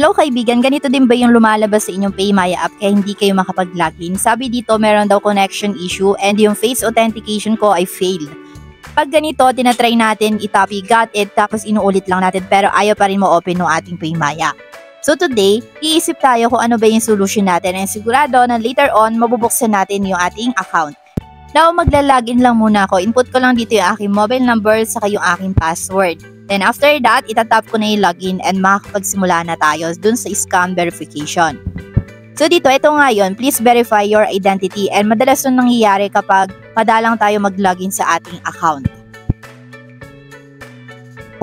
Hello kaibigan, ganito din ba yung lumalabas sa inyong PayMaya app kaya hindi kayo makapag-login? Sabi dito meron daw connection issue and yung face authentication ko ay failed. Pag ganito, tinatry natin i-copy got it tapos inuulit lang natin pero ayaw pa rin mo-open ng ating PayMaya. So today, iisip tayo kung ano ba yung solution natin and sigurado na later on mabubuksan natin yung ating account. Now, magla-login lang muna ako. Input ko lang dito yung aking mobile number saka yung aking password. Then after that, itatap ko na yung login and makakapagsimula na tayo dun sa scam verification. So dito, ito nga yun, please verify your identity and madalas nun nangyayari kapag madalang tayo mag-login sa ating account.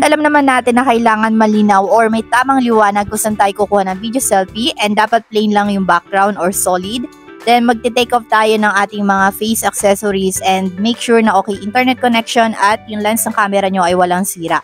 Alam naman natin na kailangan malinaw or may tamang liwanag kung saan tayo kukuha ng video selfie and dapat plain lang yung background or solid. Then magte-take off tayo ng ating mga face accessories and make sure na okay internet connection at yung lens ng camera nyo ay walang sira.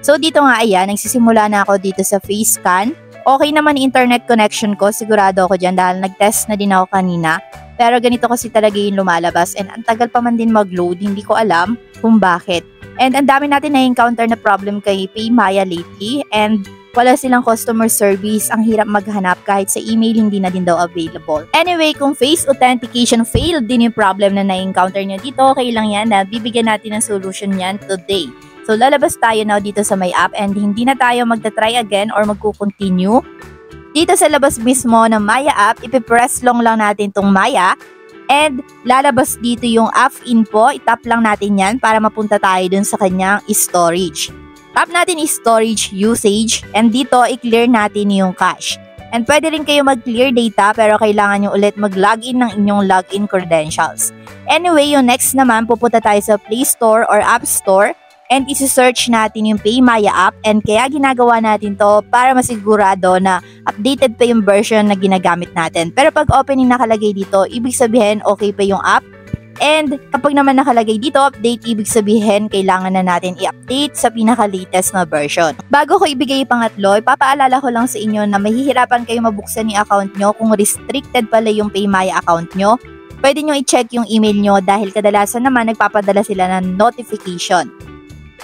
So dito nga ayan, nagsisimula na ako dito sa face scan. Okay naman internet connection ko, sigurado ako dyan dahil nag-test na din ako kanina. Pero ganito kasi talaga yung lumalabas and ang tagal pa man din mag-load, hindi ko alam kung bakit. And ang dami natin na-encounter na problem kay PayMaya lately and wala silang customer service, ang hirap maghanap kahit sa email hindi na din daw available. Anyway, kung face authentication failed din yung problem na na-encounter nyo dito, okay lang yan na bibigyan natin ng solution yan today. So lalabas tayo now dito sa my app and hindi na tayo magta-try again or magko-continue. Dito sa labas mismo ng Maya app, ipipress long lang natin tong Maya and lalabas dito yung app info, itap lang natin yan para mapunta tayo dun sa kanyang storage. Tap natin storage usage and dito i-clear natin yung cache. And pwede rin kayo mag-clear data pero kailangan nyo ulit mag-login ng inyong login credentials. Anyway, yung next naman pupunta tayo sa Play Store or App Store and isi-search natin yung PayMaya app and kaya ginagawa natin to para masigurado na updated pa yung version na ginagamit natin. Pero pag opening nakalagay dito, ibig sabihin okay pa yung app. And kapag naman nakalagay dito update, ibig sabihin kailangan na natin i-update sa pinaka-latest na version. Bago ko ibigay yung pangatlo, ipapaalala ko lang sa inyo na mahihirapan kayo mabuksan yung account nyo kung restricted pala yung PayMaya account nyo. Pwede nyo i-check yung email nyo dahil kadalasan naman nagpapadala sila ng notification.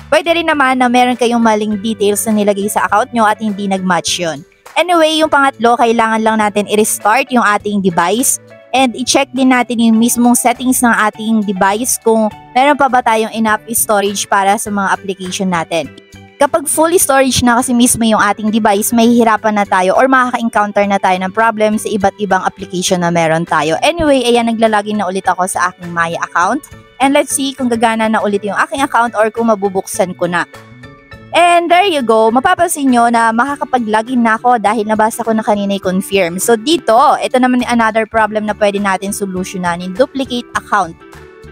Pwede rin naman na meron kayong maling details na nilagay sa account nyo at hindi nag-match yun. Anyway, yung pangatlo, kailangan lang natin i-restart yung ating device. And i-check din natin yung mismong settings ng ating device kung meron pa ba tayong enough storage para sa mga application natin. Kapag fully storage na kasi mismo yung ating device, mahihirapan na tayo or makaka-encounter na tayo ng problem sa iba't ibang application na meron tayo. Anyway, ayan, naglalagin na ulit ako sa aking Maya account. And let's see kung gagana na ulit yung aking account or kung mabubuksan ko na. And there you go, mapapansin nyo na makakapag-login na ako dahil nabasa ko na kanina i-confirm. So dito, ito naman yung another problem na pwede natin solusyonanin, duplicate account.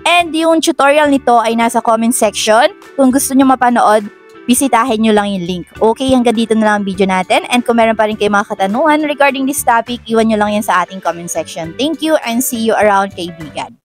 And yung tutorial nito ay nasa comment section. Kung gusto nyo mapanood, bisitahin nyo lang yung link. Okay, hanggang dito na lang ang video natin. And kung meron pa rin kayo mga katanungan regarding this topic, iwan nyo lang yan sa ating comment section. Thank you and see you around, kaibigan.